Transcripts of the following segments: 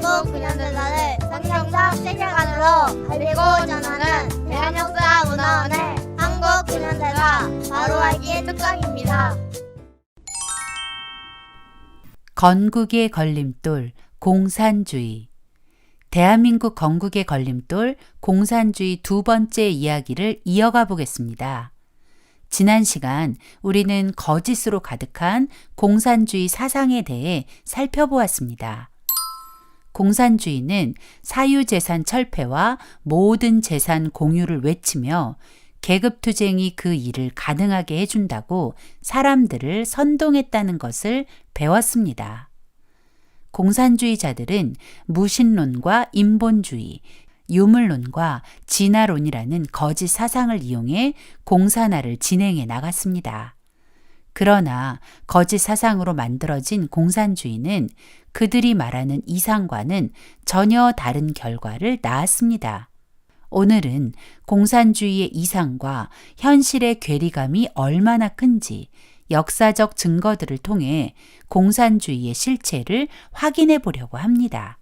한국 근현대사를 성경적 세계관으로 알리고 전하는 대한역사문화원의 한국 근현대사 바로 알기 특강입니다. 건국의 걸림돌, 공산주의. 대한민국 건국의 걸림돌, 공산주의 두 번째 이야기를 이어가 보겠습니다. 지난 시간 우리는 거짓으로 가득한 공산주의 사상에 대해 살펴보았습니다. 공산주의는 사유재산 철폐와 모든 재산 공유를 외치며 계급투쟁이 그 일을 가능하게 해준다고 사람들을 선동했다는 것을 배웠습니다. 공산주의자들은 무신론과 인본주의, 유물론과 진화론이라는 거짓 사상을 이용해 공산화를 진행해 나갔습니다. 그러나 거짓 사상으로 만들어진 공산주의는 그들이 말하는 이상과는 전혀 다른 결과를 낳았습니다. 오늘은 공산주의의 이상과 현실의 괴리감이 얼마나 큰지 역사적 증거들을 통해 공산주의의 실체를 확인해 보려고 합니다.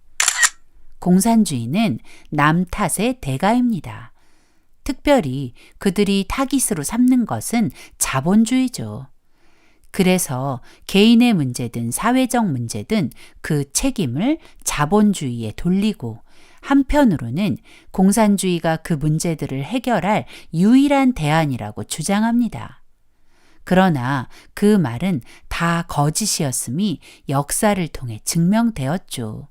공산주의는 남 탓의 대가입니다. 특별히 그들이 타깃으로 삼는 것은 자본주의죠. 그래서 개인의 문제든 사회적 문제든 그 책임을 자본주의에 돌리고 한편으로는 공산주의가 그 문제들을 해결할 유일한 대안이라고 주장합니다. 그러나 그 말은 다 거짓이었음이 역사를 통해 증명되었죠.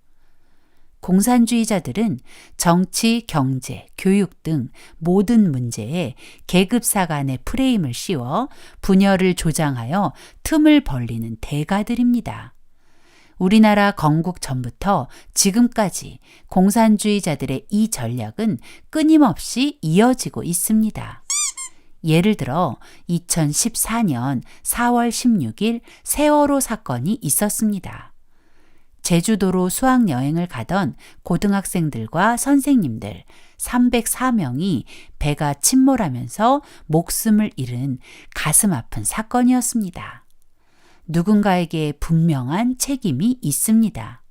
공산주의자들은 정치, 경제, 교육 등 모든 문제에 계급사 간의 프레임을 씌워 분열을 조장하여 틈을 벌리는 대가들입니다. 우리나라 건국 전부터 지금까지 공산주의자들의 이 전략은 끊임없이 이어지고 있습니다. 예를 들어 2014년 4월 16일 세월호 사건이 있었습니다. 제주도로 수학여행을 가던 고등학생들과 선생님들 304명이 배가 침몰하면서 목숨을 잃은 가슴 아픈 사건이었습니다. 누군가에게 분명한 책임이 있습니다.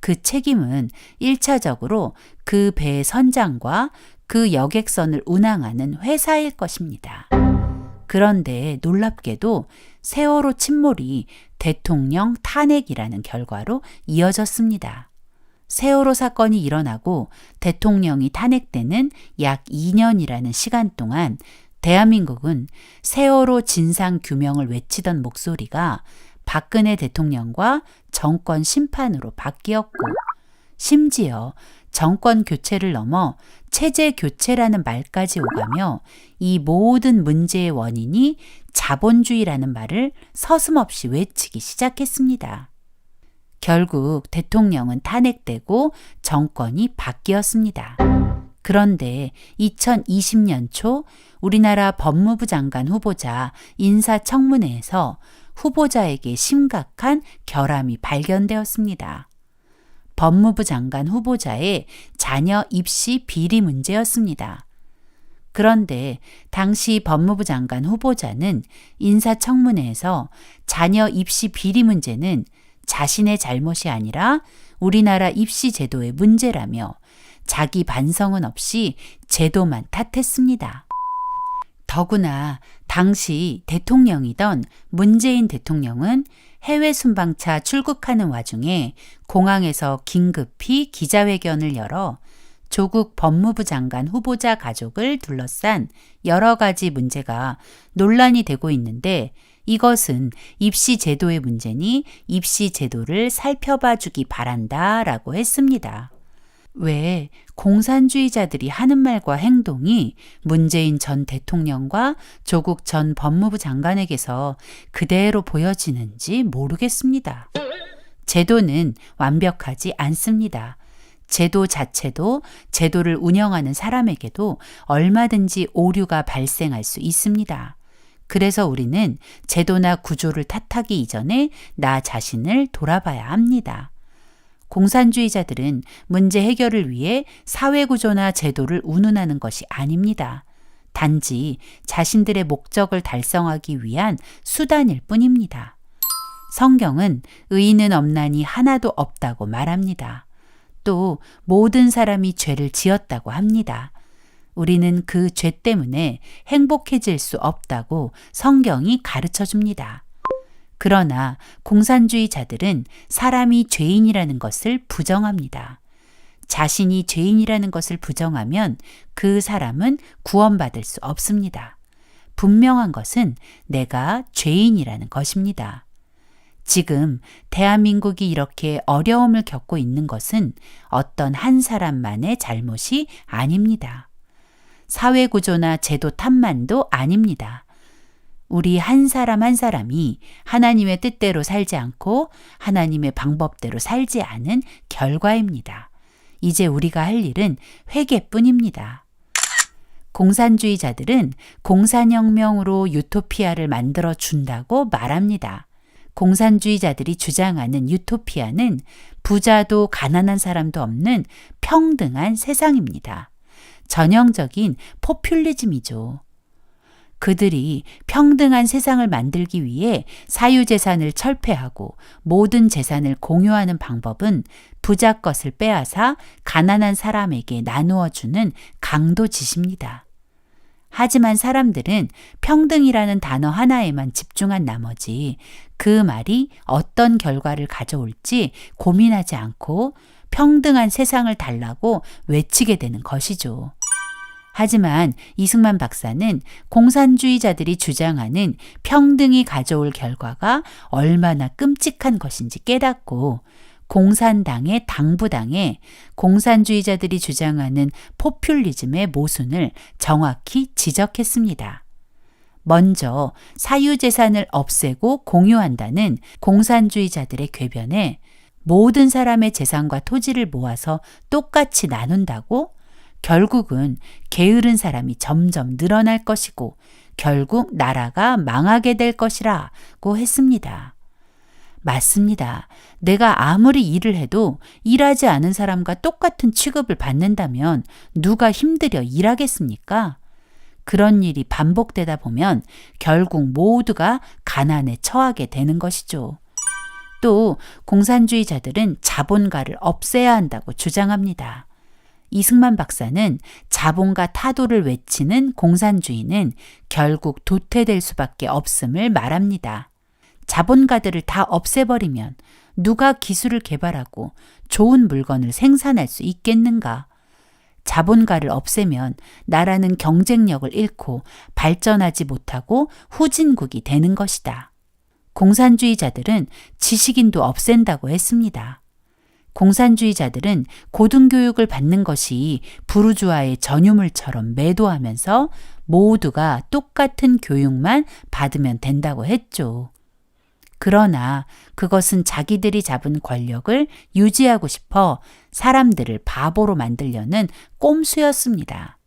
그 책임은 1차적으로 그 배의 선장과 그 여객선을 운항하는 회사일 것입니다. 그런데 놀랍게도 세월호 침몰이 대통령 탄핵이라는 결과로 이어졌습니다. 세월호 사건이 일어나고 대통령이 탄핵되는 약 2년이라는 시간 동안 대한민국은 세월호 진상 규명을 외치던 목소리가 박근혜 대통령과 정권 심판으로 바뀌었고 심지어 정권 교체를 넘어 체제 교체라는 말까지 오가며 이 모든 문제의 원인이 자본주의라는 말을 서슴없이 외치기 시작했습니다. 결국 대통령은 탄핵되고 정권이 바뀌었습니다. 그런데 2020년 초 우리나라 법무부 장관 후보자 인사청문회에서 후보자에게 심각한 결함이 발견되었습니다. 법무부 장관 후보자의 자녀 입시 비리 문제였습니다. 그런데 당시 법무부 장관 후보자는 인사청문회에서 자녀 입시 비리 문제는 자신의 잘못이 아니라 우리나라 입시 제도의 문제라며 자기 반성은 없이 제도만 탓했습니다. 더구나 당시 대통령이던 문재인 대통령은 해외 순방차 출국하는 와중에 공항에서 긴급히 기자회견을 열어 조국 법무부 장관 후보자 가족을 둘러싼 여러 가지 문제가 논란이 되고 있는데 이것은 입시 제도의 문제니 입시 제도를 살펴봐 주기 바란다라고 했습니다. 왜 공산주의자들이 하는 말과 행동이 문재인 전 대통령과 조국 전 법무부 장관에게서 그대로 보여지는지 모르겠습니다. 제도는 완벽하지 않습니다. 제도 자체도 제도를 운영하는 사람에게도 얼마든지 오류가 발생할 수 있습니다. 그래서 우리는 제도나 구조를 탓하기 이전에 나 자신을 돌아봐야 합니다. 공산주의자들은 문제 해결을 위해 사회구조나 제도를 운운하는 것이 아닙니다. 단지 자신들의 목적을 달성하기 위한 수단일 뿐입니다. 성경은 의인은 없나니 하나도 없다고 말합니다. 또 모든 사람이 죄를 지었다고 합니다. 우리는 그 죄 때문에 행복해질 수 없다고 성경이 가르쳐 줍니다. 그러나 공산주의자들은 사람이 죄인이라는 것을 부정합니다. 자신이 죄인이라는 것을 부정하면 그 사람은 구원받을 수 없습니다. 분명한 것은 내가 죄인이라는 것입니다. 지금 대한민국이 이렇게 어려움을 겪고 있는 것은 어떤 한 사람만의 잘못이 아닙니다. 사회구조나 제도 탓만도 아닙니다. 우리 한 사람 한 사람이 하나님의 뜻대로 살지 않고 하나님의 방법대로 살지 않은 결과입니다. 이제 우리가 할 일은 회개뿐입니다. 공산주의자들은 공산혁명으로 유토피아를 만들어 준다고 말합니다. 공산주의자들이 주장하는 유토피아는 부자도 가난한 사람도 없는 평등한 세상입니다. 전형적인 포퓰리즘이죠. 그들이 평등한 세상을 만들기 위해 사유재산을 철폐하고 모든 재산을 공유하는 방법은 부자 것을 빼앗아 가난한 사람에게 나누어 주는 강도짓입니다. 하지만 사람들은 평등이라는 단어 하나에만 집중한 나머지 그 말이 어떤 결과를 가져올지 고민하지 않고 평등한 세상을 달라고 외치게 되는 것이죠. 하지만 이승만 박사는 공산주의자들이 주장하는 평등이 가져올 결과가 얼마나 끔찍한 것인지 깨닫고 공산당의 당부당에 공산주의자들이 주장하는 포퓰리즘의 모순을 정확히 지적했습니다. 먼저 사유재산을 없애고 공유한다는 공산주의자들의 궤변에 모든 사람의 재산과 토지를 모아서 똑같이 나눈다고 결국은 게으른 사람이 점점 늘어날 것이고 결국 나라가 망하게 될 것이라고 했습니다. 맞습니다. 내가 아무리 일을 해도 일하지 않은 사람과 똑같은 취급을 받는다면 누가 힘들여 일하겠습니까? 그런 일이 반복되다 보면 결국 모두가 가난에 처하게 되는 것이죠. 또 공산주의자들은 자본가를 없애야 한다고 주장합니다. 이승만 박사는 자본가 타도를 외치는 공산주의는 결국 도태될 수밖에 없음을 말합니다. 자본가들을 다 없애버리면 누가 기술을 개발하고 좋은 물건을 생산할 수 있겠는가? 자본가를 없애면 나라는 경쟁력을 잃고 발전하지 못하고 후진국이 되는 것이다. 공산주의자들은 지식인도 없앤다고 했습니다. 공산주의자들은 고등교육을 받는 것이 부르주아의 전유물처럼 매도하면서 모두가 똑같은 교육만 받으면 된다고 했죠. 그러나 그것은 자기들이 잡은 권력을 유지하고 싶어 사람들을 바보로 만들려는 꼼수였습니다.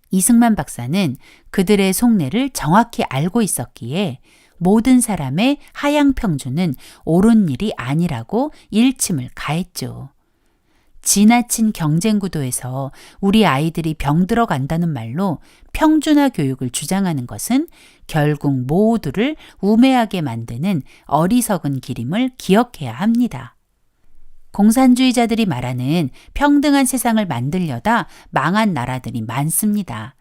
이승만 박사는 그들의 속내를 정확히 알고 있었기에 모든 사람의 하향 평준은 옳은 일이 아니라고 일침을 가했죠. 지나친 경쟁 구도에서 우리 아이들이 병들어 간다는 말로 평준화 교육을 주장하는 것은 결국 모두를 우매하게 만드는 어리석은 길임을 기억해야 합니다. 공산주의자들이 말하는 평등한 세상을 만들려다 망한 나라들이 많습니다.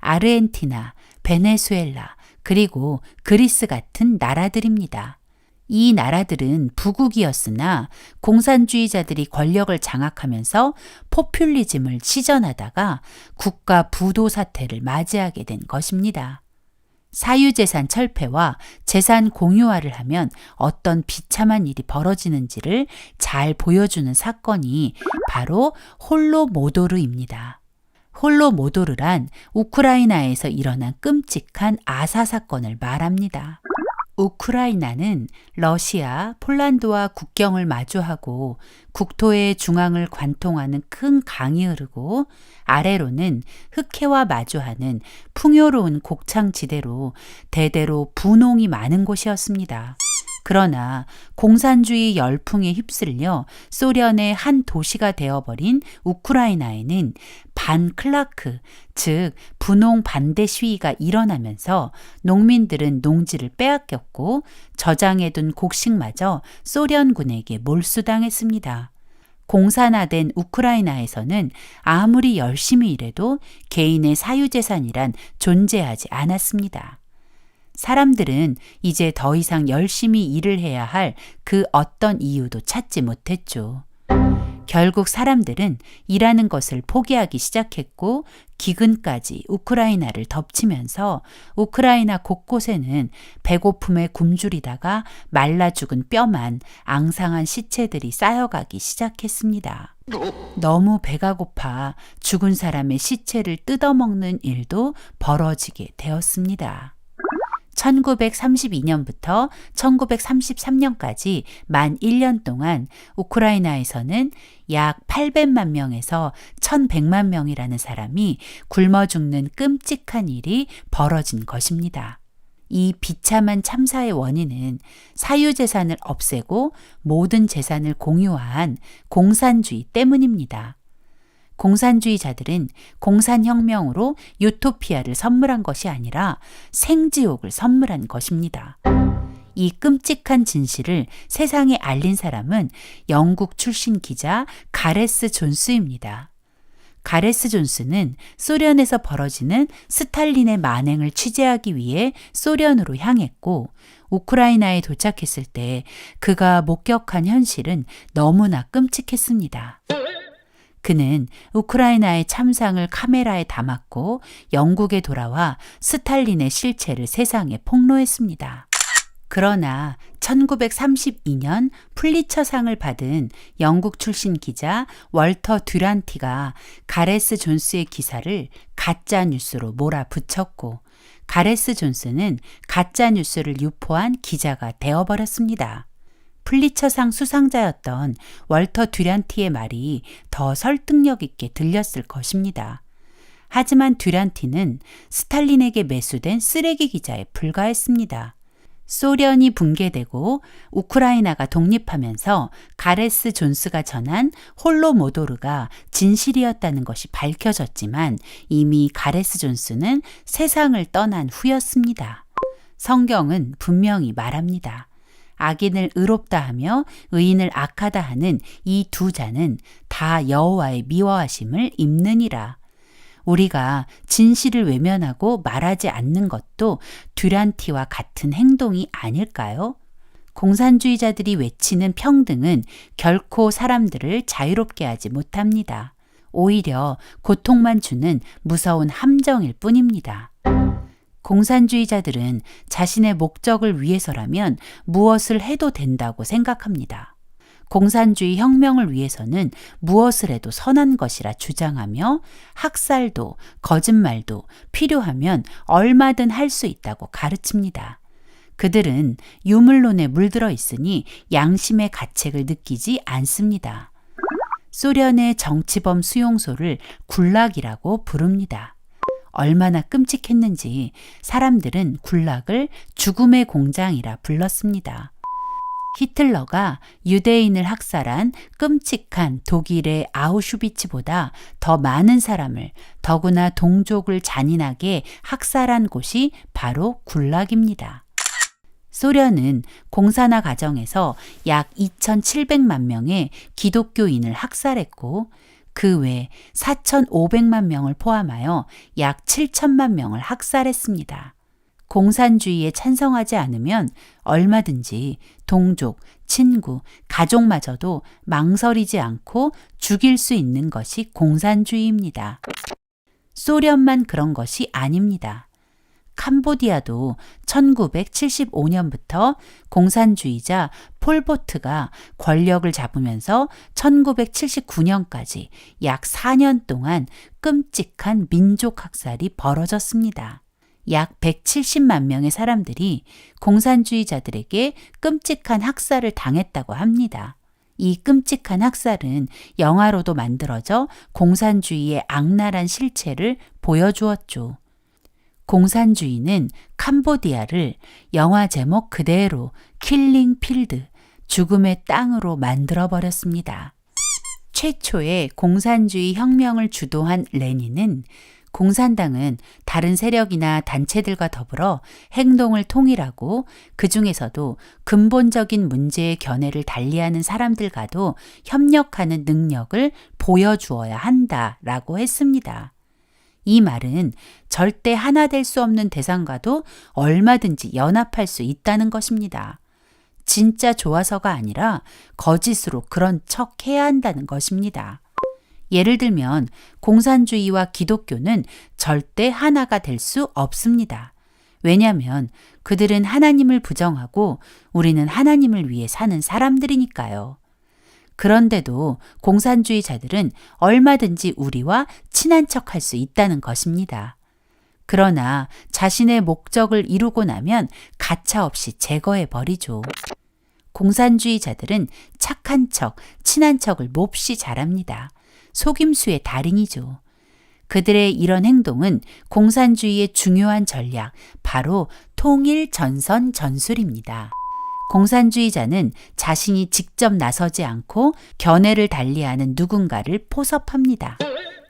아르헨티나, 베네수엘라, 그리고 그리스 같은 나라들입니다. 이 나라들은 부국이었으나 공산주의자들이 권력을 장악하면서 포퓰리즘을 시전하다가 국가 부도 사태를 맞이하게 된 것입니다. 사유재산 철폐와 재산 공유화를 하면 어떤 비참한 일이 벌어지는지를 잘 보여주는 사건이 바로 홀로모도르입니다. 홀로모도르란 우크라이나에서 일어난 끔찍한 아사 사건을 말합니다. 우크라이나는 러시아, 폴란드와 국경을 마주하고 국토의 중앙을 관통하는 큰 강이 흐르고 아래로는 흑해와 마주하는 풍요로운 곡창지대로 대대로 분홍이 많은 곳이었습니다. 그러나 공산주의 열풍에 휩쓸려 소련의 한 도시가 되어버린 우크라이나에는 반클라크, 즉 분홍 반대 시위가 일어나면서 농민들은 농지를 빼앗겼고 저장해둔 곡식마저 소련군에게 몰수당했습니다. 공산화된 우크라이나에서는 아무리 열심히 일해도 개인의 사유재산이란 존재하지 않았습니다. 사람들은 이제 더 이상 열심히 일을 해야 할 그 어떤 이유도 찾지 못했죠. 결국 사람들은 일하는 것을 포기하기 시작했고 기근까지 우크라이나를 덮치면서 우크라이나 곳곳에는 배고픔에 굶주리다가 말라 죽은 뼈만 앙상한 시체들이 쌓여가기 시작했습니다. 너무 배가 고파 죽은 사람의 시체를 뜯어먹는 일도 벌어지게 되었습니다. 1932년부터 1933년까지 만 1년 동안 우크라이나에서는 약 800만 명에서 1100만 명이라는 사람이 굶어 죽는 끔찍한 일이 벌어진 것입니다. 이 비참한 참사의 원인은 사유재산을 없애고 모든 재산을 공유화한 공산주의 때문입니다. 공산주의자들은 공산혁명으로 유토피아를 선물한 것이 아니라 생지옥을 선물한 것입니다. 이 끔찍한 진실을 세상에 알린 사람은 영국 출신 기자 가레스 존스입니다. 가레스 존스는 소련에서 벌어지는 스탈린의 만행을 취재하기 위해 소련으로 향했고 우크라이나에 도착했을 때 그가 목격한 현실은 너무나 끔찍했습니다. 그는 우크라이나의 참상을 카메라에 담았고 영국에 돌아와 스탈린의 실체를 세상에 폭로했습니다. 그러나 1932년 풀리처상을 받은 영국 출신 기자 월터 듀란티가 가레스 존스의 기사를 가짜 뉴스로 몰아붙였고 가레스 존스는 가짜 뉴스를 유포한 기자가 되어버렸습니다. 풀리처상 수상자였던 월터 듀란티의 말이 더 설득력 있게 들렸을 것입니다. 하지만 듀란티는 스탈린에게 매수된 쓰레기 기자에 불과했습니다. 소련이 붕괴되고 우크라이나가 독립하면서 가레스 존스가 전한 홀로모도르가 진실이었다는 것이 밝혀졌지만 이미 가레스 존스는 세상을 떠난 후였습니다. 성경은 분명히 말합니다. 악인을 의롭다 하며 의인을 악하다 하는 이 두 자는 다 여호와의 미워하심을 입느니라. 우리가 진실을 외면하고 말하지 않는 것도 듀란티와 같은 행동이 아닐까요? 공산주의자들이 외치는 평등은 결코 사람들을 자유롭게 하지 못합니다. 오히려 고통만 주는 무서운 함정일 뿐입니다. 공산주의자들은 자신의 목적을 위해서라면 무엇을 해도 된다고 생각합니다. 공산주의 혁명을 위해서는 무엇을 해도 선한 것이라 주장하며 학살도 거짓말도 필요하면 얼마든 할 수 있다고 가르칩니다. 그들은 유물론에 물들어 있으니 양심의 가책을 느끼지 않습니다. 소련의 정치범 수용소를 굴락이라고 부릅니다. 얼마나 끔찍했는지 사람들은 굴락을 죽음의 공장이라 불렀습니다. 히틀러가 유대인을 학살한 끔찍한 독일의 아우슈비츠보다 더 많은 사람을 더구나 동족을 잔인하게 학살한 곳이 바로 굴락입니다. 소련은 공산화 과정에서 약 2,700만 명의 기독교인을 학살했고 그 외 4,500만 명을 포함하여 약 7천만 명을 학살했습니다. 공산주의에 찬성하지 않으면 얼마든지 동족, 친구, 가족마저도 망설이지 않고 죽일 수 있는 것이 공산주의입니다. 소련만 그런 것이 아닙니다. 캄보디아도 1975년부터 공산주의자 폴포트가 권력을 잡으면서 1979년까지 약 4년 동안 끔찍한 민족 학살이 벌어졌습니다. 약 170만 명의 사람들이 공산주의자들에게 끔찍한 학살을 당했다고 합니다. 이 끔찍한 학살은 영화로도 만들어져 공산주의의 악랄한 실체를 보여주었죠. 공산주의는 캄보디아를 영화 제목 그대로 킬링 필드, 죽음의 땅으로 만들어버렸습니다. 최초의 공산주의 혁명을 주도한 레닌은 공산당은 다른 세력이나 단체들과 더불어 행동을 통일하고 그 중에서도 근본적인 문제의 견해를 달리하는 사람들과도 협력하는 능력을 보여주어야 한다라고 했습니다. 이 말은 절대 하나 될 수 없는 대상과도 얼마든지 연합할 수 있다는 것입니다. 진짜 좋아서가 아니라 거짓으로 그런 척 해야 한다는 것입니다. 예를 들면 공산주의와 기독교는 절대 하나가 될 수 없습니다. 왜냐하면 그들은 하나님을 부정하고 우리는 하나님을 위해 사는 사람들이니까요. 그런데도 공산주의자들은 얼마든지 우리와 친한 척할 수 있다는 것입니다. 그러나 자신의 목적을 이루고 나면 가차없이 제거해 버리죠. 공산주의자들은 착한 척, 친한 척을 몹시 잘합니다. 속임수의 달인이죠. 그들의 이런 행동은 공산주의의 중요한 전략, 바로 통일 전선 전술입니다. 공산주의자는 자신이 직접 나서지 않고 견해를 달리하는 누군가를 포섭합니다.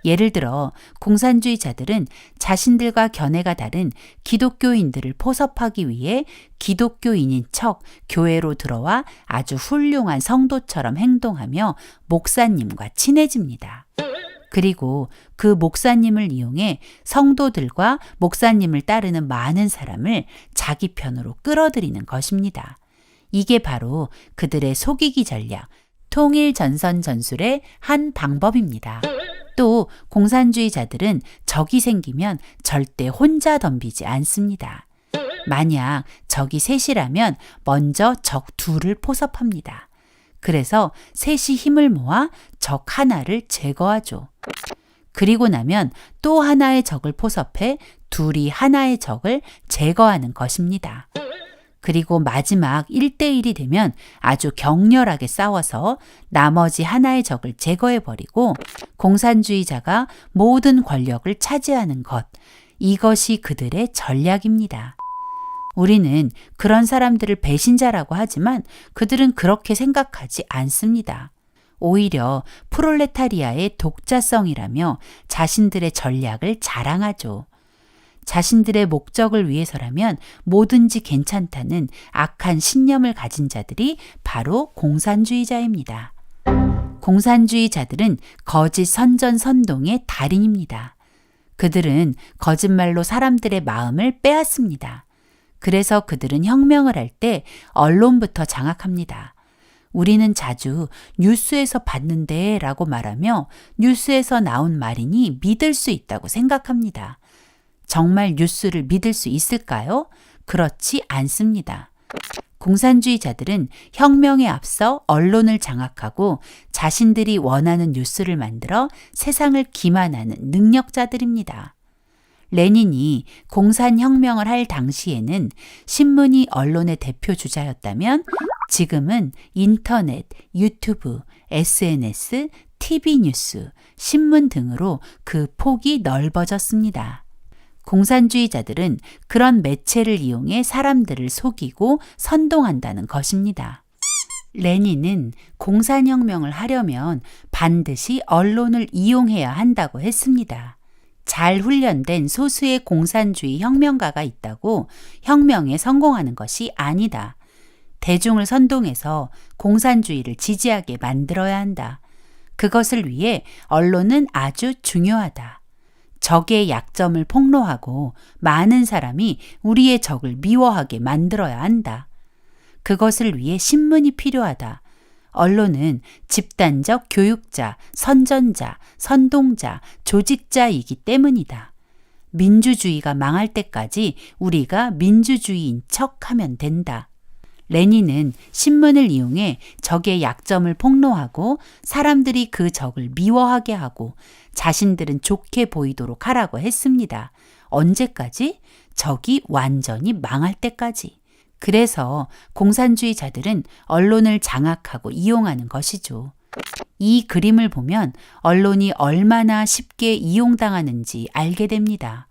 예를 들어 공산주의자들은 자신들과 견해가 다른 기독교인들을 포섭하기 위해 기독교인인 척 교회로 들어와 아주 훌륭한 성도처럼 행동하며 목사님과 친해집니다. 그리고 그 목사님을 이용해 성도들과 목사님을 따르는 많은 사람을 자기 편으로 끌어들이는 것입니다. 이게 바로 그들의 속이기 전략, 통일 전선 전술의 한 방법입니다. 또 공산주의자들은 적이 생기면 절대 혼자 덤비지 않습니다. 만약 적이 셋이라면 먼저 적 둘을 포섭합니다. 그래서 셋이 힘을 모아 적 하나를 제거하죠. 그리고 나면 또 하나의 적을 포섭해 둘이 하나의 적을 제거하는 것입니다. 그리고 마지막 1대1이 되면 아주 격렬하게 싸워서 나머지 하나의 적을 제거해버리고 공산주의자가 모든 권력을 차지하는 것, 이것이 그들의 전략입니다. 우리는 그런 사람들을 배신자라고 하지만 그들은 그렇게 생각하지 않습니다. 오히려 프롤레타리아의 독자성이라며 자신들의 전략을 자랑하죠. 자신들의 목적을 위해서라면 뭐든지 괜찮다는 악한 신념을 가진 자들이 바로 공산주의자입니다. 공산주의자들은 거짓 선전선동의 달인입니다. 그들은 거짓말로 사람들의 마음을 빼앗습니다. 그래서 그들은 혁명을 할 때 언론부터 장악합니다. 우리는 자주 뉴스에서 봤는데 라고 말하며 뉴스에서 나온 말이니 믿을 수 있다고 생각합니다. 정말 뉴스를 믿을 수 있을까요? 그렇지 않습니다. 공산주의자들은 혁명에 앞서 언론을 장악하고 자신들이 원하는 뉴스를 만들어 세상을 기만하는 능력자들입니다. 레닌이 공산혁명을 할 당시에는 신문이 언론의 대표 주자였다면 지금은 인터넷, 유튜브, SNS, TV 뉴스, 신문 등으로 그 폭이 넓어졌습니다. 공산주의자들은 그런 매체를 이용해 사람들을 속이고 선동한다는 것입니다. 레닌은 공산혁명을 하려면 반드시 언론을 이용해야 한다고 했습니다. 잘 훈련된 소수의 공산주의 혁명가가 있다고 혁명에 성공하는 것이 아니다. 대중을 선동해서 공산주의를 지지하게 만들어야 한다. 그것을 위해 언론은 아주 중요하다. 적의 약점을 폭로하고 많은 사람이 우리의 적을 미워하게 만들어야 한다. 그것을 위해 신문이 필요하다. 언론은 집단적 교육자, 선전자, 선동자, 조직자이기 때문이다. 민주주의가 망할 때까지 우리가 민주주의인 척하면 된다. 레닌은 신문을 이용해 적의 약점을 폭로하고 사람들이 그 적을 미워하게 하고 자신들은 좋게 보이도록 하라고 했습니다. 언제까지? 적이 완전히 망할 때까지. 그래서 공산주의자들은 언론을 장악하고 이용하는 것이죠. 이 그림을 보면 언론이 얼마나 쉽게 이용당하는지 알게 됩니다.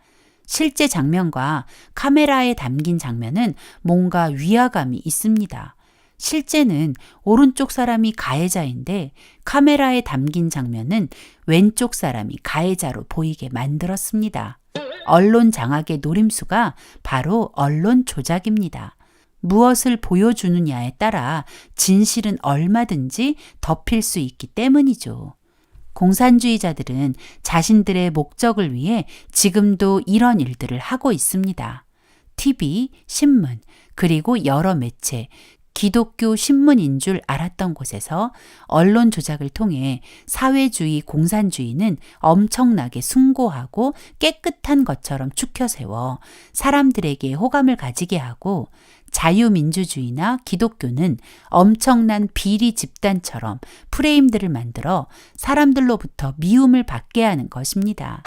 실제 장면과 카메라에 담긴 장면은 뭔가 위화감이 있습니다. 실제는 오른쪽 사람이 가해자인데 카메라에 담긴 장면은 왼쪽 사람이 가해자로 보이게 만들었습니다. 언론 장악의 노림수가 바로 언론 조작입니다. 무엇을 보여주느냐에 따라 진실은 얼마든지 덮일 수 있기 때문이죠. 공산주의자들은 자신들의 목적을 위해 지금도 이런 일들을 하고 있습니다. TV, 신문, 그리고 여러 매체, 기독교 신문인 줄 알았던 곳에서 언론 조작을 통해 사회주의 공산주의는 엄청나게 숭고하고 깨끗한 것처럼 추켜 세워 사람들에게 호감을 가지게 하고 자유민주주의나 기독교는 엄청난 비리 집단처럼 프레임들을 만들어 사람들로부터 미움을 받게 하는 것입니다.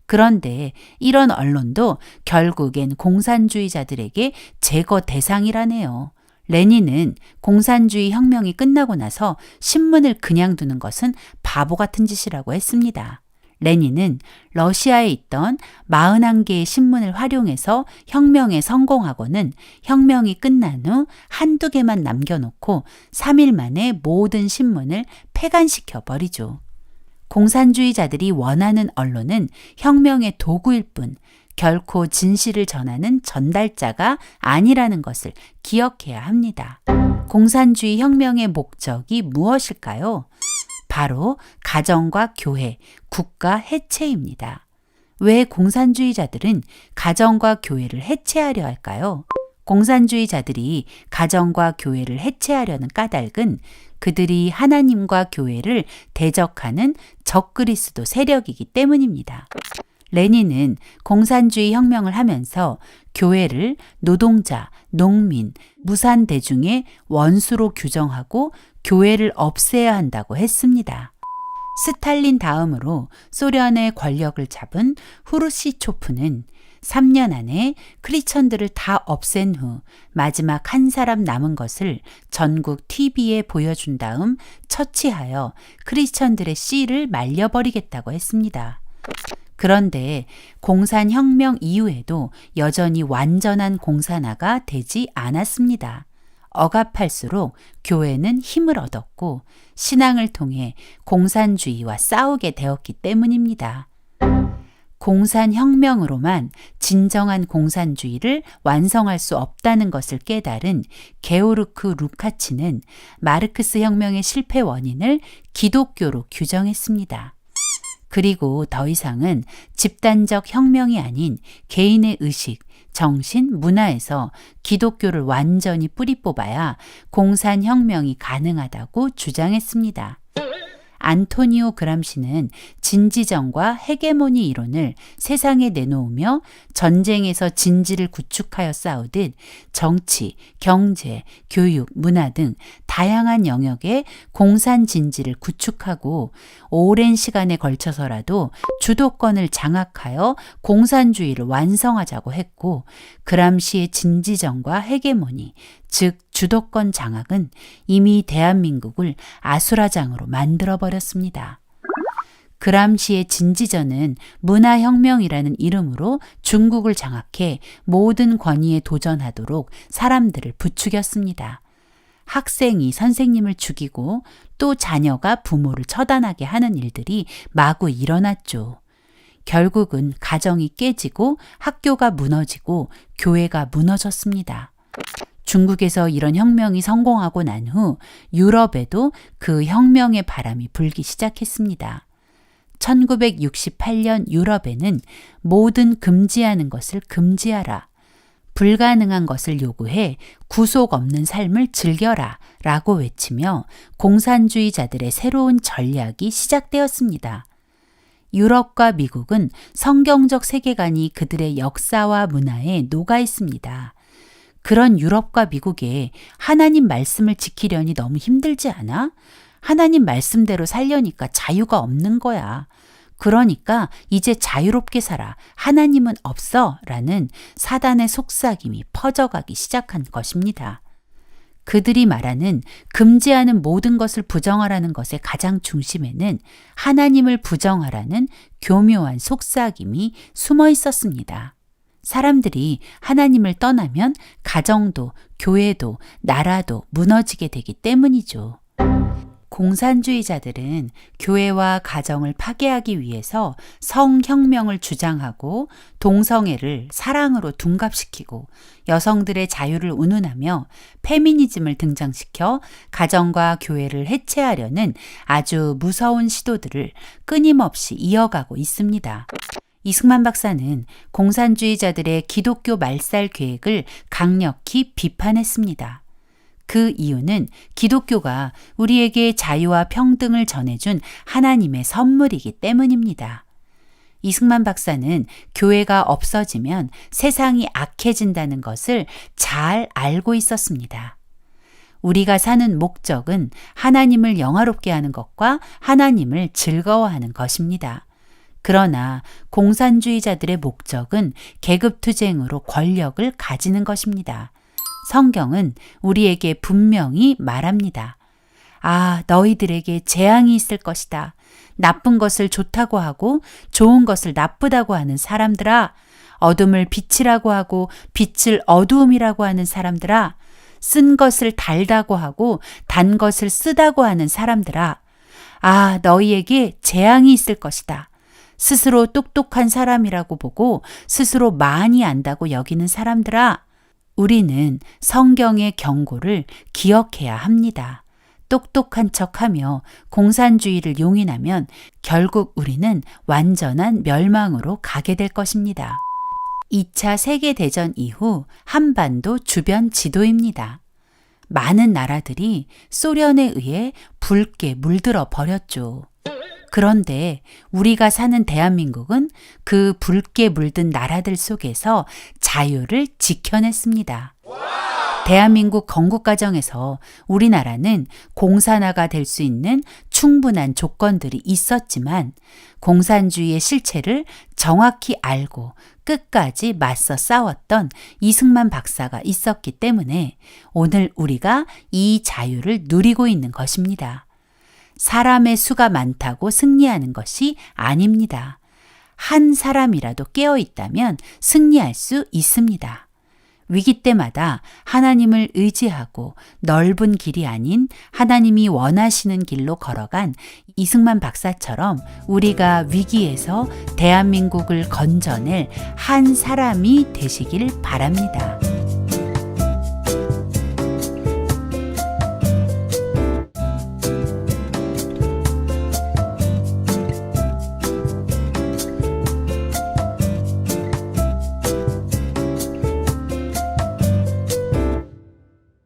그런데 이런 언론도 결국엔 공산주의자들에게 제거 대상이라네요. 레닌은 공산주의 혁명이 끝나고 나서 신문을 그냥 두는 것은 바보 같은 짓이라고 했습니다. 레닌은 러시아에 있던 41개의 신문을 활용해서 혁명에 성공하고는 혁명이 끝난 후 한두 개만 남겨놓고 3일 만에 모든 신문을 폐간시켜 버리죠. 공산주의자들이 원하는 언론은 혁명의 도구일 뿐 결코 진실을 전하는 전달자가 아니라는 것을 기억해야 합니다. 공산주의 혁명의 목적이 무엇일까요? 바로 가정과 교회, 국가 해체입니다. 왜 공산주의자들은 가정과 교회를 해체하려 할까요? 공산주의자들이 가정과 교회를 해체하려는 까닭은 그들이 하나님과 교회를 대적하는 적그리스도 세력이기 때문입니다. 레닌은 공산주의 혁명을 하면서 교회를 노동자, 농민, 무산대중의 원수로 규정하고 교회를 없애야 한다고 했습니다. 스탈린 다음으로 소련의 권력을 잡은 후르시초프는 3년 안에 크리스천들을 다 없앤 후 마지막 한 사람 남은 것을 전국 TV에 보여준 다음 처치하여 크리스천들의 씨를 말려버리겠다고 했습니다. 그런데 공산혁명 이후에도 여전히 완전한 공산화가 되지 않았습니다. 억압할수록 교회는 힘을 얻었고 신앙을 통해 공산주의와 싸우게 되었기 때문입니다. 공산혁명으로만 진정한 공산주의를 완성할 수 없다는 것을 깨달은 게오르크 루카치는 마르크스 혁명의 실패 원인을 기독교로 규정했습니다. 그리고 더 이상은 집단적 혁명이 아닌 개인의 의식, 정신, 문화에서 기독교를 완전히 뿌리 뽑아야 공산혁명이 가능하다고 주장했습니다. 안토니오 그람시는 진지정과 헤게모니 이론을 세상에 내놓으며 전쟁에서 진지를 구축하여 싸우듯 정치, 경제, 교육, 문화 등 다양한 영역에 공산 진지를 구축하고 오랜 시간에 걸쳐서라도 주도권을 장악하여 공산주의를 완성하자고 했고 그람시의 진지정과 헤게모니, 즉 주도권 장악은 이미 대한민국을 아수라장으로 만들어버렸습니다. 그람시의 진지전은 문화혁명이라는 이름으로 중국을 장악해 모든 권위에 도전하도록 사람들을 부추겼습니다. 학생이 선생님을 죽이고 또 자녀가 부모를 처단하게 하는 일들이 마구 일어났죠. 결국은 가정이 깨지고 학교가 무너지고 교회가 무너졌습니다. 중국에서 이런 혁명이 성공하고 난 후 유럽에도 그 혁명의 바람이 불기 시작했습니다. 1968년 유럽에는 모든 금지하는 것을 금지하라. 불가능한 것을 요구해 구속 없는 삶을 즐겨라 라고 외치며 공산주의자들의 새로운 전략이 시작되었습니다. 유럽과 미국은 성경적 세계관이 그들의 역사와 문화에 녹아 있습니다. 그런 유럽과 미국에 하나님 말씀을 지키려니 너무 힘들지 않아? 하나님 말씀대로 살려니까 자유가 없는 거야. 그러니까 이제 자유롭게 살아. 하나님은 없어. 라는 사단의 속삭임이 퍼져가기 시작한 것입니다. 그들이 말하는 금지하는 모든 것을 부정하라는 것의 가장 중심에는 하나님을 부정하라는 교묘한 속삭임이 숨어 있었습니다. 사람들이 하나님을 떠나면 가정도, 교회도, 나라도 무너지게 되기 때문이죠. 공산주의자들은 교회와 가정을 파괴하기 위해서 성혁명을 주장하고 동성애를 사랑으로 둔갑시키고 여성들의 자유를 운운하며 페미니즘을 등장시켜 가정과 교회를 해체하려는 아주 무서운 시도들을 끊임없이 이어가고 있습니다. 이승만 박사는 공산주의자들의 기독교 말살 계획을 강력히 비판했습니다. 그 이유는 기독교가 우리에게 자유와 평등을 전해준 하나님의 선물이기 때문입니다. 이승만 박사는 교회가 없어지면 세상이 악해진다는 것을 잘 알고 있었습니다. 우리가 사는 목적은 하나님을 영화롭게 하는 것과 하나님을 즐거워하는 것입니다. 그러나 공산주의자들의 목적은 계급투쟁으로 권력을 가지는 것입니다. 성경은 우리에게 분명히 말합니다. 아, 너희들에게 재앙이 있을 것이다. 나쁜 것을 좋다고 하고 좋은 것을 나쁘다고 하는 사람들아, 어둠을 빛이라고 하고 빛을 어두움이라고 하는 사람들아, 쓴 것을 달다고 하고 단 것을 쓰다고 하는 사람들아, 아, 너희에게 재앙이 있을 것이다. 스스로 똑똑한 사람이라고 보고 스스로 많이 안다고 여기는 사람들아, 우리는 성경의 경고를 기억해야 합니다. 똑똑한 척하며 공산주의를 용인하면 결국 우리는 완전한 멸망으로 가게 될 것입니다. 2차 세계대전 이후 한반도 주변 지도입니다. 많은 나라들이 소련에 의해 붉게 물들어 버렸죠. 그런데 우리가 사는 대한민국은 그 붉게 물든 나라들 속에서 자유를 지켜냈습니다. 대한민국 건국 과정에서 우리나라는 공산화가 될 수 있는 충분한 조건들이 있었지만 공산주의의 실체를 정확히 알고 끝까지 맞서 싸웠던 이승만 박사가 있었기 때문에 오늘 우리가 이 자유를 누리고 있는 것입니다. 사람의 수가 많다고 승리하는 것이 아닙니다. 한 사람이라도 깨어 있다면 승리할 수 있습니다. 위기 때마다 하나님을 의지하고 넓은 길이 아닌 하나님이 원하시는 길로 걸어간 이승만 박사처럼 우리가 위기에서 대한민국을 건져낼 한 사람이 되시길 바랍니다.